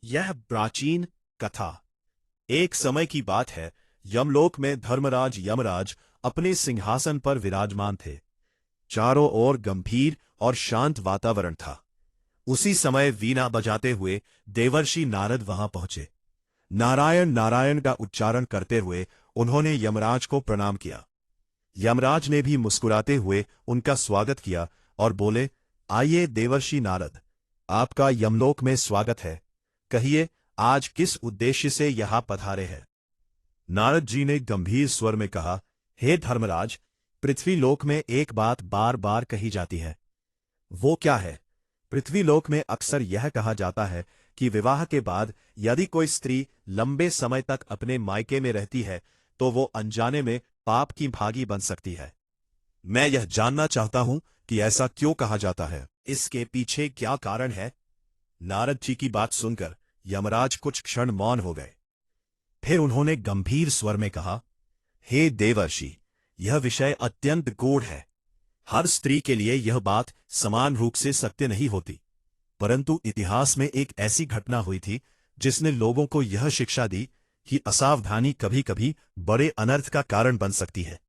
यह प्राचीन कथा। एक समय की बात है, यमलोक में धर्मराज यमराज अपने सिंहासन पर विराजमान थे। चारों ओर गंभीर और शांत वातावरण था। उसी समय वीणा बजाते हुए देवर्षि नारद वहां पहुंचे। नारायण नारायण का उच्चारण करते हुए उन्होंने यमराज को प्रणाम किया। यमराज ने भी मुस्कुराते हुए उनका स्वागत किया और बोले, आइए देवर्षि नारद, आपका यमलोक में स्वागत है। कहिए, आज किस उद्देश्य से यहां पधारे हैं? नारद जी ने गंभीर स्वर में कहा, हे धर्मराज, पृथ्वीलोक में एक बात बार बार कही जाती है। वो क्या है? पृथ्वीलोक में अक्सर यह कहा जाता है कि विवाह के बाद यदि कोई स्त्री लंबे समय तक अपने मायके में रहती है तो वो अनजाने में पाप की भागी बन सकती है। मैं यह जानना चाहता हूं कि ऐसा क्यों कहा जाता है, इसके पीछे क्या कारण है? नारद जी की बात सुनकर यमराज कुछ क्षण मौन हो गए। फिर उन्होंने गंभीर स्वर में कहा, हे देवर्षि, यह विषय अत्यंत गूढ़ है। हर स्त्री के लिए यह बात समान रूप से सत्य नहीं होती, परंतु इतिहास में एक ऐसी घटना हुई थी जिसने लोगों को यह शिक्षा दी कि असावधानी कभी कभी बड़े अनर्थ का कारण बन सकती है।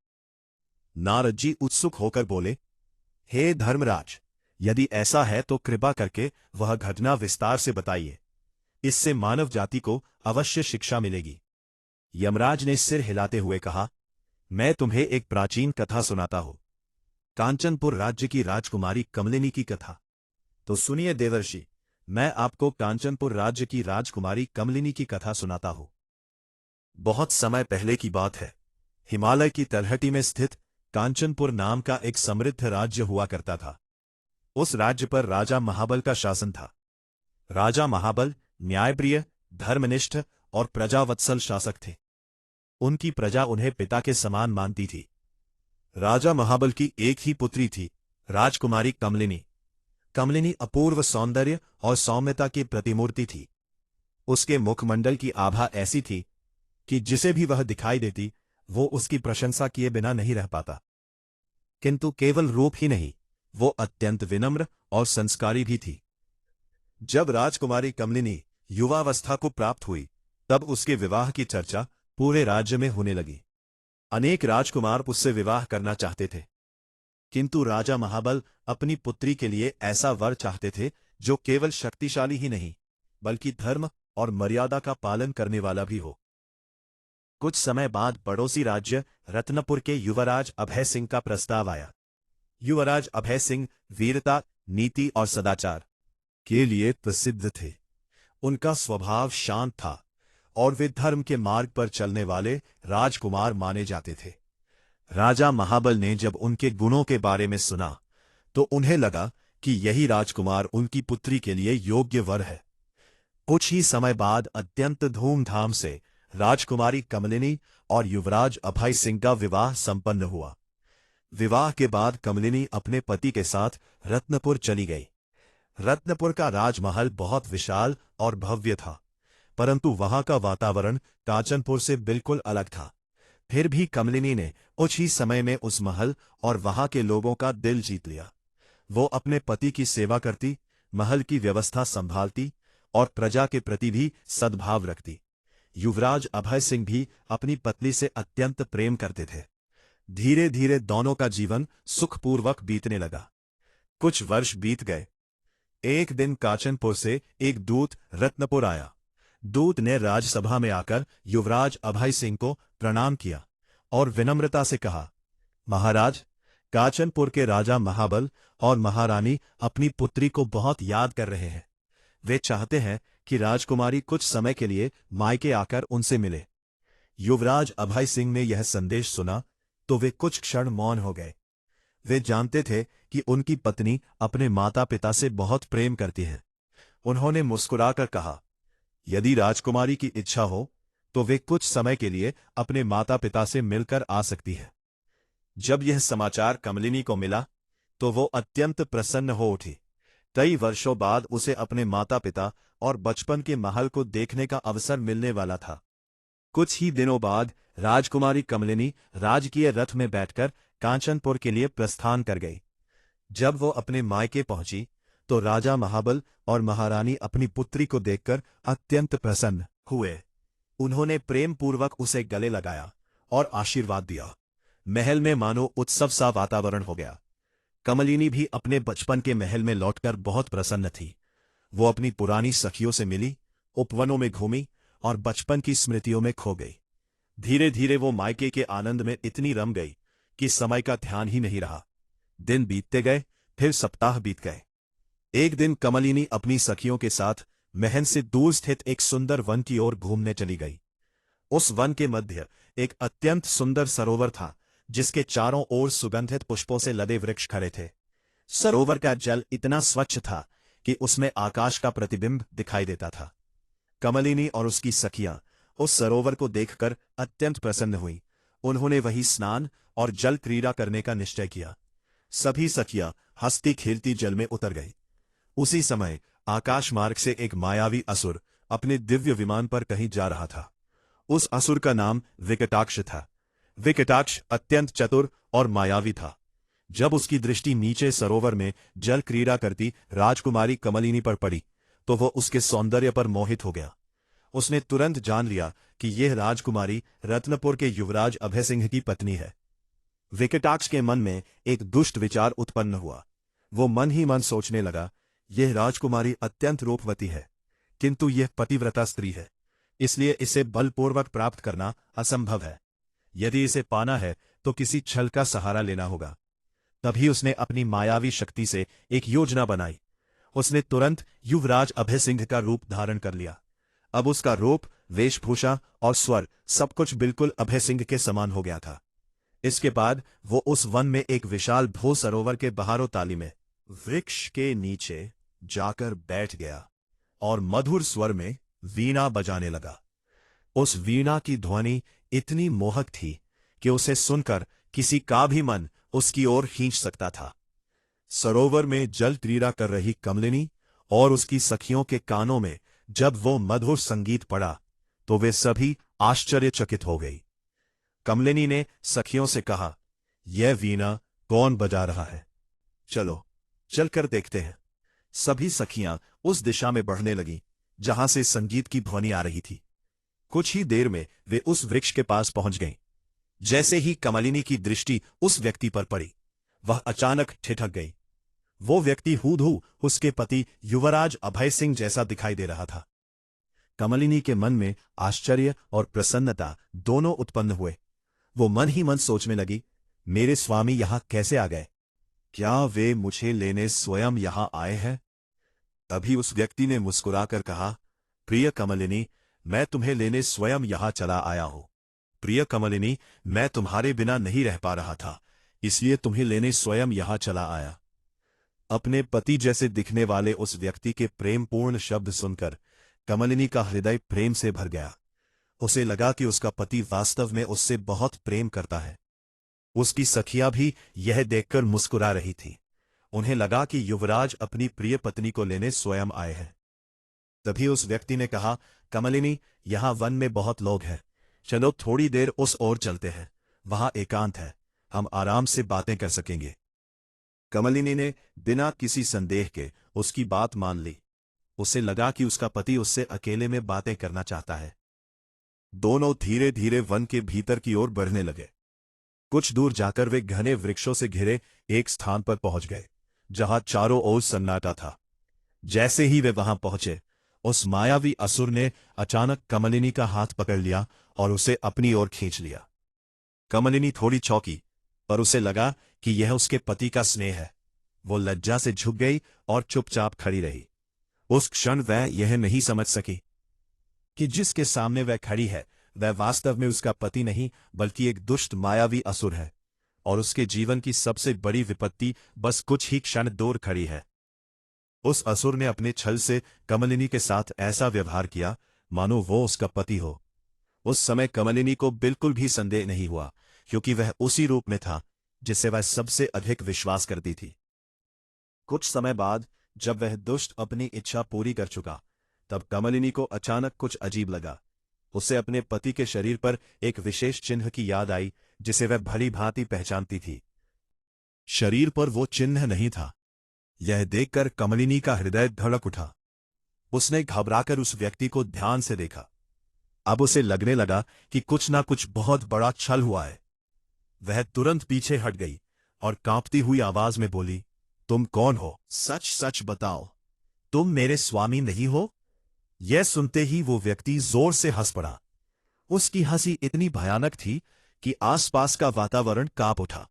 नारद जी उत्सुक होकर बोले, हे धर्मराज, यदि ऐसा है तो कृपा करके वह घटना विस्तार से बताइए। इससे मानव जाति को अवश्य शिक्षा मिलेगी। यमराज ने सिर हिलाते हुए कहा, मैं तुम्हें एक प्राचीन कथा सुनाता हूं, कांचनपुर राज्य की राजकुमारी कमलिनी की कथा। तो सुनिए देवर्षि, मैं आपको कांचनपुर राज्य की राजकुमारी कमलिनी की कथा सुनाता हूं। बहुत समय पहले की बात है। हिमालय की तलहटी में स्थित कांचनपुर नाम का एक समृद्ध राज्य हुआ करता था। उस राज्य पर राजा महाबल का शासन था। राजा महाबल न्यायप्रिय, धर्मनिष्ठ और प्रजावत्सल शासक थे। उनकी प्रजा उन्हें पिता के समान मानती थी। राजा महाबल की एक ही पुत्री थी, राजकुमारी कमलिनी। कमलिनी अपूर्व सौंदर्य और सौम्यता की प्रतिमूर्ति थी। उसके मुखमंडल की आभा ऐसी थी कि जिसे भी वह दिखाई देती वो उसकी प्रशंसा किए बिना नहीं रह पाता। किंतु केवल रूप ही नहीं, वो अत्यंत विनम्र और संस्कारी भी थी। जब राजकुमारी कमलिनी युवावस्था को प्राप्त हुई तब उसके विवाह की चर्चा पूरे राज्य में होने लगी। अनेक राजकुमार उससे विवाह करना चाहते थे, किंतु राजा महाबल अपनी पुत्री के लिए ऐसा वर चाहते थे जो केवल शक्तिशाली ही नहीं बल्कि धर्म और मर्यादा का पालन करने वाला भी हो। कुछ समय बाद पड़ोसी राज्य रत्नपुर के युवराज अभय सिंह का प्रस्ताव आया। युवराज अभय सिंह वीरता, नीति और सदाचार के लिए प्रसिद्ध थे। उनका स्वभाव शांत था और वे धर्म के मार्ग पर चलने वाले राजकुमार माने जाते थे। राजा महाबल ने जब उनके गुणों के बारे में सुना तो उन्हें लगा कि यही राजकुमार उनकी पुत्री के लिए योग्य वर है। कुछ ही समय बाद अत्यंत धूमधाम से राजकुमारी कमलिनी और युवराज अभय सिंह का विवाह संपन्न हुआ। विवाह के बाद कमलिनी अपने पति के साथ रत्नपुर चली गई। रत्नपुर का राजमहल बहुत विशाल और भव्य था, परंतु वहां का वातावरण कांचनपुर से बिल्कुल अलग था। फिर भी कमलिनी ने कुछ ही समय में उस महल और वहां के लोगों का दिल जीत लिया। वो अपने पति की सेवा करती, महल की व्यवस्था संभालती और प्रजा के प्रति भी सद्भाव रखती। युवराज अभय सिंह भी अपनी पत्नी से अत्यंत प्रेम करते थे। धीरे धीरे दोनों का जीवन सुखपूर्वक बीतने लगा। कुछ वर्ष बीत गए। एक दिन कांचनपुर से एक दूत रत्नपुर आया। दूत ने राजसभा में आकर युवराज अभय सिंह को प्रणाम किया और विनम्रता से कहा, महाराज, कांचनपुर के राजा महाबल और महारानी अपनी पुत्री को बहुत याद कर रहे हैं। वे चाहते हैं कि राजकुमारी कुछ समय के लिए मायके आकर उनसे मिले। युवराज अभय सिंह ने यह संदेश सुना तो वे कुछ क्षण मौन हो गए। वे जानते थे कि उनकी पत्नी अपने माता पिता से बहुत प्रेम करती है। उन्होंने मुस्कुराकर कहा, यदि राजकुमारी की इच्छा हो तो वे कुछ समय के लिए अपने माता पिता से मिलकर आ सकती है। जब यह समाचार कमलिनी को मिला तो वो अत्यंत प्रसन्न हो उठी। कई वर्षों बाद उसे अपने माता पिता और बचपन के महल को देखने का अवसर मिलने वाला था। कुछ ही दिनों बाद राजकुमारी कमलिनी राजकीय रथ में बैठकर कांचनपुर के लिए प्रस्थान कर गई। जब वो अपने मायके पहुंची तो राजा महाबल और महारानी अपनी पुत्री को देखकर अत्यंत प्रसन्न हुए। उन्होंने प्रेम पूर्वक उसे गले लगाया और आशीर्वाद दिया। महल में मानो उत्सव सा वातावरण हो गया। कमलिनी भी अपने बचपन के महल में लौटकर बहुत प्रसन्न थी। वो अपनी पुरानी सखियों से मिली, उपवनों में घूमी और बचपन की स्मृतियों में खो गई। धीरे धीरे वो मायके के आनंद में इतनी रम गई कि समय का ध्यान ही नहीं रहा। दिन बीतते गए, फिर सप्ताह बीत गए। एक दिन कमलिनी अपनी सखियों के साथ महल से दूर स्थित एक सुंदर वन की ओर घूमने चली गई। उस वन के मध्य एक अत्यंत सुंदर सरोवर था, जिसके चारों ओर सुगंधित पुष्पों से लदे वृक्ष खड़े थे। सरोवर का जल इतना स्वच्छ था कि उसमें आकाश का प्रतिबिंब दिखाई देता था। कमलिनी और उसकी सखियां उस सरोवर को देखकर अत्यंत प्रसन्न हुई। उन्होंने वहीं स्नान और जल क्रीड़ा करने का निश्चय किया। सभी सखियां हंसती खेलती जल में उतर गई। उसी समय आकाश मार्ग से एक मायावी असुर अपने दिव्य विमान पर कहीं जा रहा था। उस असुर का नाम विकटाक्ष था। विकटाक्ष अत्यंत चतुर और मायावी था। जब उसकी दृष्टि नीचे सरोवर में जल क्रीड़ा करती राजकुमारी कमलिनी पर पड़ी तो वह उसके सौंदर्य पर मोहित हो गया। उसने तुरंत जान लिया कि यह राजकुमारी रत्नपुर के युवराज अभय सिंह की पत्नी है। विकटाक्ष के मन में एक दुष्ट विचार उत्पन्न हुआ। वो मन ही मन सोचने लगा, यह राजकुमारी अत्यंत रूपवती है, किंतु यह पतिव्रता स्त्री है, इसलिए इसे बलपूर्वक प्राप्त करना असंभव है। यदि इसे पाना है तो किसी छल का सहारा लेना होगा। तभी उसने अपनी मायावी शक्ति से एक योजना बनाई। उसने तुरंत युवराज अभय सिंह का रूप धारण कर लिया। अब उसका रूप, वेशभूषा और स्वर सब कुछ बिल्कुल अभय सिंह के समान हो गया था। इसके बाद वो उस वन में एक विशाल भू सरोवर के बहारोताली में वृक्ष के नीचे जाकर बैठ गया और मधुर स्वर में वीणा बजाने लगा। उस वीणा की ध्वनि इतनी मोहक थी कि उसे सुनकर किसी का भी मन उसकी ओर खींच सकता था। सरोवर में जल क्रीड़ा कर रही कमलिनी और उसकी सखियों के कानों में जब वो मधुर संगीत पड़ा तो वे सभी आश्चर्यचकित हो गई। कमलिनी ने सखियों से कहा, यह वीणा कौन बजा रहा है? चलो चलकर देखते हैं। सभी सखियां उस दिशा में बढ़ने लगीं जहां से संगीत की ध्वनि आ रही थी। कुछ ही देर में वे उस वृक्ष के पास पहुंच गईं। जैसे ही कमलिनी की दृष्टि उस व्यक्ति पर पड़ी, वह अचानक ठिठक गई। वो व्यक्ति हूबहू उसके पति युवराज अभय सिंह जैसा दिखाई दे रहा था। कमलिनी के मन में आश्चर्य और प्रसन्नता दोनों उत्पन्न हुए। वो मन ही मन सोचने लगी, मेरे स्वामी यहां कैसे आ गए? क्या वे मुझे लेने स्वयं यहां आए हैं? तभी उस व्यक्ति ने मुस्कुराकर कहा, प्रिय कमलिनी, मैं तुम्हें लेने स्वयं यहां चला आया हूं। प्रिय कमलिनी, मैं तुम्हारे बिना नहीं रह पा रहा था, इसलिए तुम्हें लेने स्वयं यहां चला आया। अपने पति जैसे दिखने वाले उस व्यक्ति के प्रेमपूर्ण शब्द सुनकर कमलिनी का हृदय प्रेम से भर गया। उसे लगा कि उसका पति वास्तव में उससे बहुत प्रेम करता है। उसकी सखियां भी यह देखकर मुस्कुरा रही थीं। उन्हें लगा कि युवराज अपनी प्रिय पत्नी को लेने स्वयं आए हैं। तभी उस व्यक्ति ने कहा, कमलिनी, यहां वन में बहुत लोग हैं, चलो थोड़ी देर उस ओर चलते हैं, वहां एकांत है, हम आराम से बातें कर सकेंगे। कमलिनी ने बिना किसी संदेह के उसकी बात मान ली। उसे लगा कि उसका पति उससे अकेले में बातें करना चाहता है। दोनों धीरे धीरे वन के भीतर की ओर बढ़ने लगे। कुछ दूर जाकर वे घने वृक्षों से घिरे एक स्थान पर पहुंच गए, जहां चारों ओर सन्नाटा था। जैसे ही वे वहां पहुंचे, उस मायावी असुर ने अचानक कमलिनी का हाथ पकड़ लिया और उसे अपनी ओर खींच लिया। कमलिनी थोड़ी चौंकी, पर उसे लगा कि यह उसके पति का स्नेह है। वो लज्जा से झुक गई और चुपचाप खड़ी रही। उस क्षण वह यह नहीं समझ सकी कि जिसके सामने वह खड़ी है वह वास्तव में उसका पति नहीं बल्कि एक दुष्ट मायावी असुर है, और उसके जीवन की सबसे बड़ी विपत्ति बस कुछ ही क्षण दूर खड़ी है। उस असुर ने अपने छल से कमलिनी के साथ ऐसा व्यवहार किया मानो वो उसका पति हो। उस समय कमलिनी को बिल्कुल भी संदेह नहीं हुआ, क्योंकि वह उसी रूप में था जिससे वह सबसे अधिक विश्वास करती थी। कुछ समय बाद जब वह दुष्ट अपनी इच्छा पूरी कर चुका, तब कमलिनी को अचानक कुछ अजीब लगा। उसे अपने पति के शरीर पर एक विशेष चिन्ह की याद आई जिसे वह भली भांति पहचानती थी। शरीर पर वो चिन्ह नहीं था, यह देखकर कमलिनी का हृदय धड़क उठा। उसने घबराकर उस व्यक्ति को ध्यान से देखा। अब उसे लगने लगा कि कुछ ना कुछ बहुत बड़ा छल हुआ है। वह तुरंत पीछे हट गई और कांपती हुई आवाज में बोली, तुम कौन हो? सच सच बताओ, तुम मेरे स्वामी नहीं हो? यह सुनते ही वो व्यक्ति जोर से हंस पड़ा। उसकी हंसी इतनी भयानक थी कि आसपास का वातावरण कांप उठा।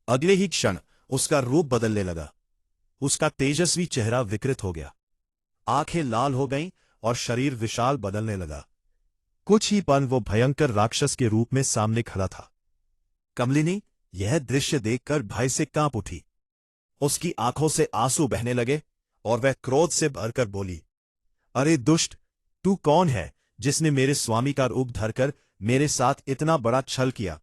अगले ही क्षण उसका रूप बदलने लगा। उसका तेजस्वी चेहरा विकृत हो गया, आंखें लाल हो गईं और शरीर विशाल बदलने लगा। कुछ ही पल वो भयंकर राक्षस के रूप में सामने खड़ा था। कमलिनी यह दृश्य देखकर भय से कांप उठी। उसकी आंखों से आंसू बहने लगे और वह क्रोध से भरकर बोली, अरे दुष्ट, तू कौन है जिसने मेरे स्वामी का रूप धरकर मेरे साथ इतना बड़ा छल किया?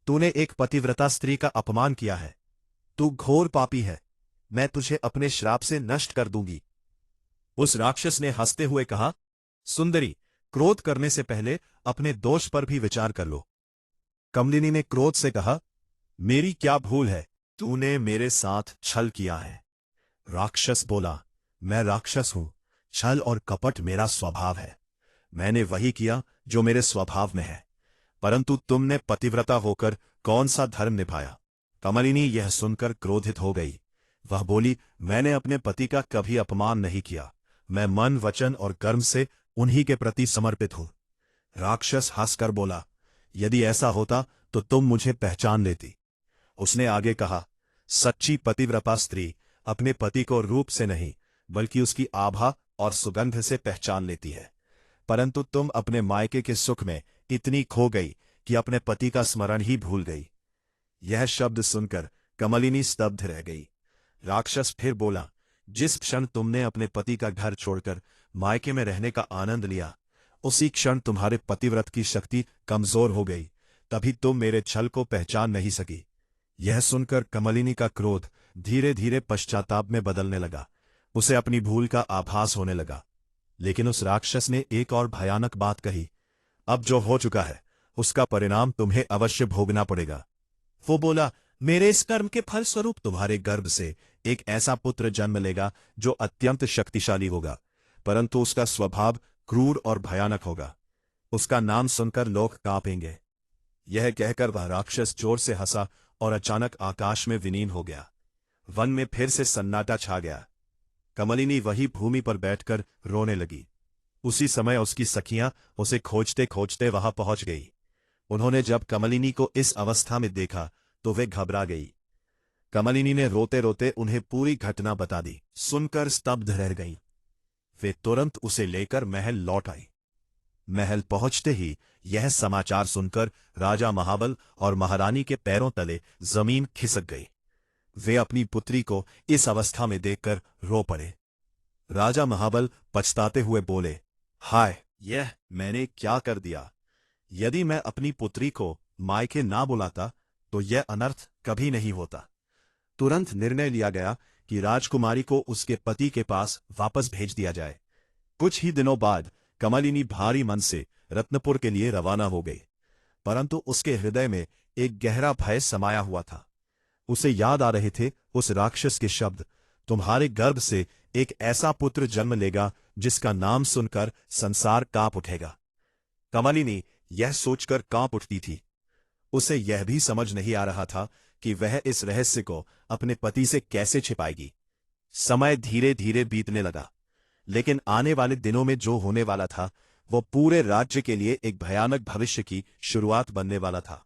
तूने एक पतिव्रता स्त्री का अपमान किया है। तू घोर पापी है। मैं तुझे अपने श्राप से नष्ट कर दूंगी। उस राक्षस ने हंसते हुए कहा, सुंदरी, क्रोध करने से पहले अपने दोष पर भी विचार कर लो। कमलिनी ने क्रोध से कहा, मेरी क्या भूल है? तूने मेरे साथ छल किया है। राक्षस बोला, मैं राक्षस हूं। छल और कपट मेरा स्वभाव है। मैंने वही किया जो मेरे स्वभाव में है, परंतु तुमने पतिव्रता होकर कौन सा धर्म निभाया? कमलिनी यह सुनकर क्रोधित हो गई। वह बोली, मैंने अपने पति का कभी अपमान नहीं किया। मैं मन, वचन और कर्म से उन्हीं के प्रति समर्पित हूं। राक्षस हंसकर बोला, यदि ऐसा होता तो तुम मुझे पहचान लेती। उसने आगे कहा, सच्ची पतिव्रता स्त्री अपने पति को रूप से नहीं बल्कि उसकी आभा और सुगंध से पहचान लेती है, परंतु तुम अपने मायके के सुख में इतनी खो गई कि अपने पति का स्मरण ही भूल गई। यह शब्द सुनकर कमलिनी स्तब्ध रह गई। राक्षस फिर बोला, जिस क्षण तुमने अपने पति का घर छोड़कर मायके में रहने का आनंद लिया, उसी क्षण तुम्हारे पतिव्रत की शक्ति कमजोर हो गई। तभी तुम मेरे छल को पहचान नहीं सकी। यह सुनकर कमलिनी का क्रोध धीरे धीरे पश्चाताप में बदलने लगा। उसे अपनी भूल का आभास होने लगा। लेकिन उस राक्षस ने एक और भयानक बात कही, अब जो हो चुका है उसका परिणाम तुम्हें अवश्य भोगना पड़ेगा। वो बोला, मेरे इस कर्म के फलस्वरूप तुम्हारे गर्भ से एक ऐसा पुत्र जन्म लेगा जो अत्यंत शक्तिशाली होगा, परंतु उसका स्वभाव क्रूर और भयानक होगा। उसका नाम सुनकर लोग कांपेंगे। यह कहकर वह राक्षस जोर से हंसा और अचानक आकाश में विलीन हो गया। वन में फिर से सन्नाटा छा गया। कमलिनी वही भूमि पर बैठकर रोने लगी। उसी समय उसकी सखियां उसे खोजते खोजते वहां पहुंच गई। उन्होंने जब कमलिनी को इस अवस्था में देखा तो वे घबरा गई। कमलिनी ने रोते रोते उन्हें पूरी घटना बता दी। सुनकर स्तब्ध रह गईं। वे तुरंत उसे लेकर महल लौट आई। महल पहुंचते ही यह समाचार सुनकर राजा महाबल और महारानी के पैरों तले जमीन खिसक गई। वे अपनी पुत्री को इस अवस्था में देखकर रो पड़े। राजा महाबल पछताते हुए बोले, हाय, यह मैंने क्या कर दिया? यदि मैं अपनी पुत्री को मायके ना बुलाता तो यह अनर्थ कभी नहीं होता। तुरंत निर्णय लिया गया कि राजकुमारी को उसके पति के पास वापस भेज दिया जाए। कुछ ही दिनों बाद कमलिनी भारी मन से रत्नपुर के लिए रवाना हो गई, परंतु उसके हृदय में एक गहरा भय समाया हुआ था। उसे याद आ रहे थे उस राक्षस के शब्द, तुम्हारे गर्भ से एक ऐसा पुत्र जन्म लेगा जिसका नाम सुनकर संसार कांप उठेगा। कमलिनी यह सोचकर कांप उठती थी। उसे यह भी समझ नहीं आ रहा था कि वह इस रहस्य को अपने पति से कैसे छिपाएगी। समय धीरे धीरे बीतने लगा, लेकिन आने वाले दिनों में जो होने वाला था वो पूरे राज्य के लिए एक भयानक भविष्य की शुरुआत बनने वाला था।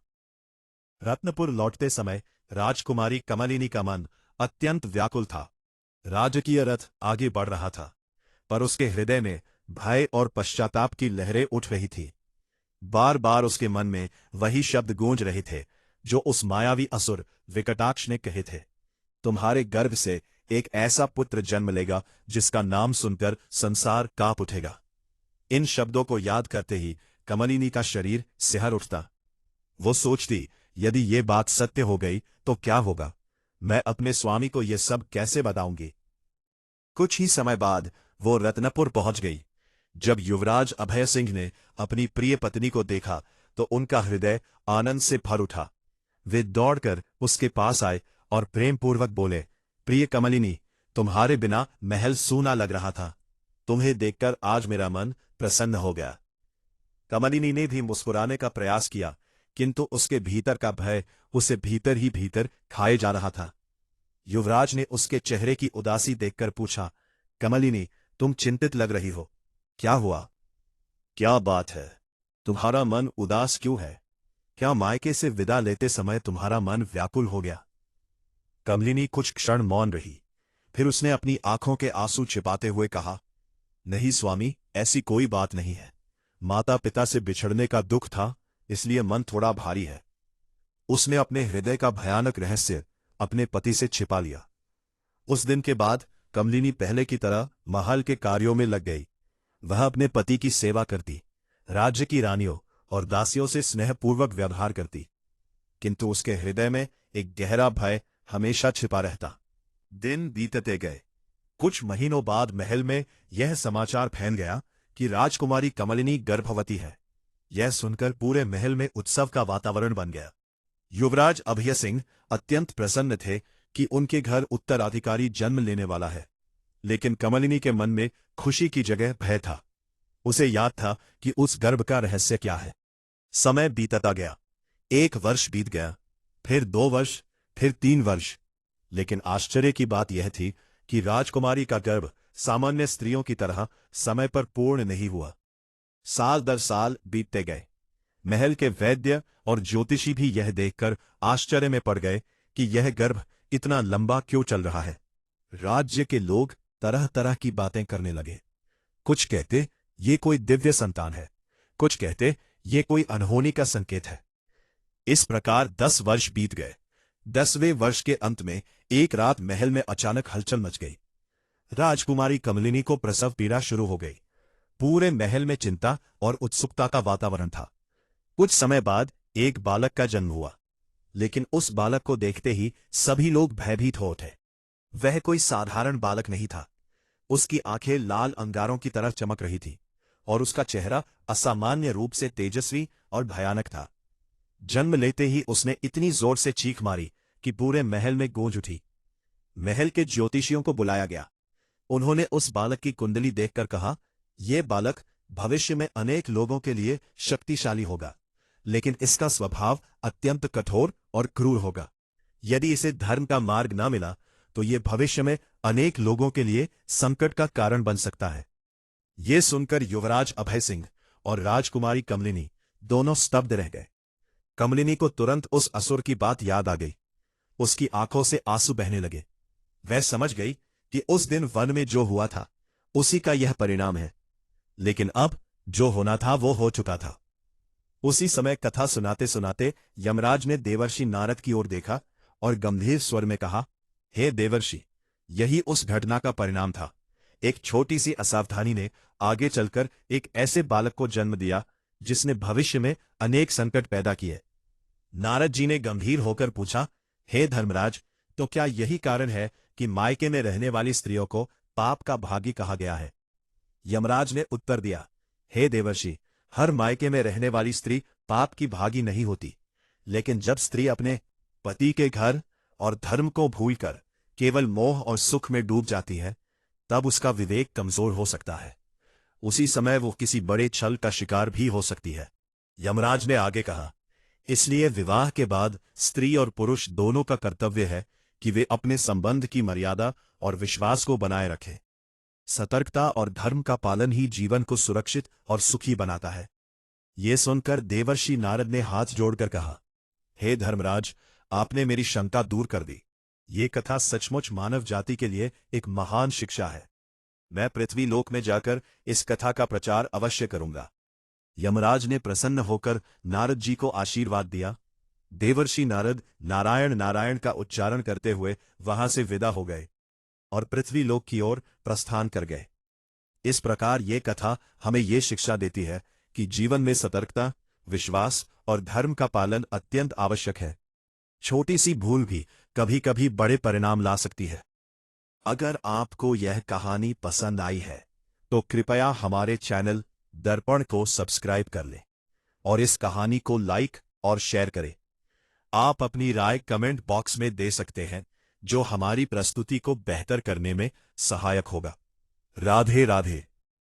रत्नपुर लौटते समय राजकुमारी कमलिनी का मन अत्यंत व्याकुल था। राजकीय रथ आगे बढ़ रहा था, पर उसके हृदय में भय और पश्चाताप की लहरें उठ रही थी। बार बार उसके मन में वही शब्द गूंज रहे थे जो उस मायावी असुर विकटाक्ष ने कहे थे, तुम्हारे गर्भ से एक ऐसा पुत्र जन्म लेगा जिसका नाम सुनकर संसार कांप उठेगा। इन शब्दों को याद करते ही कमलिनी का शरीर सिहर उठता। वो सोचती, यदि ये बात सत्य हो गई तो क्या होगा? मैं अपने स्वामी को ये सब कैसे बताऊंगी? कुछ ही समय बाद वो रत्नपुर पहुंच गई। जब युवराज अभय सिंह ने अपनी प्रिय पत्नी को देखा तो उनका हृदय आनंद से भर उठा। वे दौड़कर उसके पास आए और प्रेमपूर्वक बोले, प्रिय कमलिनी, तुम्हारे बिना महल सूना लग रहा था। तुम्हें देखकर आज मेरा मन प्रसन्न हो गया। कमलिनी ने भी मुस्कुराने का प्रयास किया, किंतु उसके भीतर का भय उसे भीतर ही भीतर खाए जा रहा था। युवराज ने उसके चेहरे की उदासी देखकर पूछा, कमलिनी, तुम चिंतित लग रही हो, क्या हुआ? क्या बात है? तुम्हारा मन उदास क्यों है? क्या मायके से विदा लेते समय तुम्हारा मन व्याकुल हो गया? कमलिनी कुछ क्षण मौन रही, फिर उसने अपनी आंखों के आंसू छिपाते हुए कहा, नहीं स्वामी, ऐसी कोई बात नहीं है। माता पिता से बिछड़ने का दुख था, इसलिए मन थोड़ा भारी है। उसने अपने हृदय का भयानक रहस्य अपने पति से छिपा लिया। उस दिन के बाद कमलिनी पहले की तरह महल के कार्यों में लग गई। वह अपने पति की सेवा करती, राज्य की रानियों और दासियों से स्नेहपूर्वक व्यवहार करती, किंतु उसके हृदय में एक गहरा भय हमेशा छिपा रहता। दिन बीतते गए। कुछ महीनों बाद महल में यह समाचार फैल गया कि राजकुमारी कमलिनी गर्भवती है। यह सुनकर पूरे महल में उत्सव का वातावरण बन गया। युवराज अभय सिंह अत्यंत प्रसन्न थे कि उनके घर उत्तराधिकारी जन्म लेने वाला है, लेकिन कमलिनी के मन में खुशी की जगह भय था। उसे याद था कि उस गर्भ का रहस्य क्या है। समय बीतता गया। 1 वर्ष बीत गया, फिर 2 वर्ष, फिर 3 वर्ष, लेकिन आश्चर्य की बात यह थी कि राजकुमारी का गर्भ सामान्य स्त्रियों की तरह समय पर पूर्ण नहीं हुआ। साल दर साल बीतते गए। महल के वैद्य और ज्योतिषी भी यह देखकर आश्चर्य में पड़ गए कि यह गर्भ इतना लंबा क्यों चल रहा है। राज्य के लोग तरह तरह की बातें करने लगे। कुछ कहते ये कोई दिव्य संतान है, कुछ कहते ये कोई अनहोनी का संकेत है। इस प्रकार 10 वर्ष बीत गए। 10वें वर्ष के अंत में एक रात महल में अचानक हलचल मच गई। राजकुमारी कमलिनी को प्रसव पीड़ा शुरू हो गई। पूरे महल में चिंता और उत्सुकता का वातावरण था। कुछ समय बाद एक बालक का जन्म हुआ, लेकिन उस बालक को देखते ही सभी लोग भयभीत हो उठे। वह कोई साधारण बालक नहीं था। उसकी आंखें लाल अंगारों की तरह चमक रही थी और उसका चेहरा असामान्य रूप से तेजस्वी और भयानक था। जन्म लेते ही उसने इतनी जोर से चीख मारी कि पूरे महल में गूंज उठी। महल के ज्योतिषियों को बुलाया गया। उन्होंने उस बालक की कुंडली देखकर कहा, यह बालक भविष्य में अनेक लोगों के लिए शक्तिशाली होगा, लेकिन इसका स्वभाव अत्यंत कठोर और क्रूर होगा। यदि इसे धर्म का मार्ग न मिला तो यह भविष्य में अनेक लोगों के लिए संकट का कारण बन सकता है। ये सुनकर युवराज अभय सिंह और राजकुमारी कमलिनी दोनों स्तब्ध रह गए। कमलिनी को तुरंत उस असुर की बात याद आ गई। उसकी आंखों से आंसू बहने लगे। वह समझ गई कि उस दिन वन में जो हुआ था उसी का यह परिणाम है, लेकिन अब जो होना था वो हो चुका था। उसी समय कथा सुनाते सुनाते यमराज ने देवर्षि नारद की ओर देखा और गंभीर स्वर में कहा, हे देवर्षि, यही उस घटना का परिणाम था। एक छोटी सी असावधानी ने आगे चलकर एक ऐसे बालक को जन्म दिया जिसने भविष्य में अनेक संकट पैदा किए। नारद जी ने गंभीर होकर पूछा, हे धर्मराज, तो क्या यही कारण है कि मायके में रहने वाली स्त्रियों को पाप का भागी कहा गया है? यमराज ने उत्तर दिया, हे देवर्षि, हर मायके में रहने वाली स्त्री पाप की भागी नहीं होती, लेकिन जब स्त्री अपने पति के घर और धर्म को भूलकर केवल मोह और सुख में डूब जाती है, तब उसका विवेक कमजोर हो सकता है। उसी समय वो किसी बड़े छल का शिकार भी हो सकती है। यमराज ने आगे कहा, इसलिए विवाह के बाद स्त्री और पुरुष दोनों का कर्तव्य है कि वे अपने संबंध की मर्यादा और विश्वास को बनाए रखें। सतर्कता और धर्म का पालन ही जीवन को सुरक्षित और सुखी बनाता है। ये सुनकर देवर्षि नारद ने हाथ जोड़कर कहा, हे धर्मराज, आपने मेरी शंका दूर कर दी। ये कथा सचमुच मानव जाति के लिए एक महान शिक्षा है। मैं पृथ्वी लोक में जाकर इस कथा का प्रचार अवश्य करूंगा। यमराज ने प्रसन्न होकर नारद जी को आशीर्वाद दिया। देवर्षि नारद नारायण नारायण का उच्चारण करते हुए वहां से विदा हो गए और पृथ्वी लोक की ओर प्रस्थान कर गए। इस प्रकार ये कथा हमें ये शिक्षा देती है कि जीवन में सतर्कता, विश्वास और धर्म का पालन अत्यंत आवश्यक है। छोटी सी भूल भी कभी कभी बड़े परिणाम ला सकती है। अगर आपको यह कहानी पसंद आई है तो कृपया हमारे चैनल दर्पण को सब्सक्राइब कर लें और इस कहानी को लाइक और शेयर करें। आप अपनी राय कमेंट बॉक्स में दे सकते हैं, जो हमारी प्रस्तुति को बेहतर करने में सहायक होगा। राधे राधे।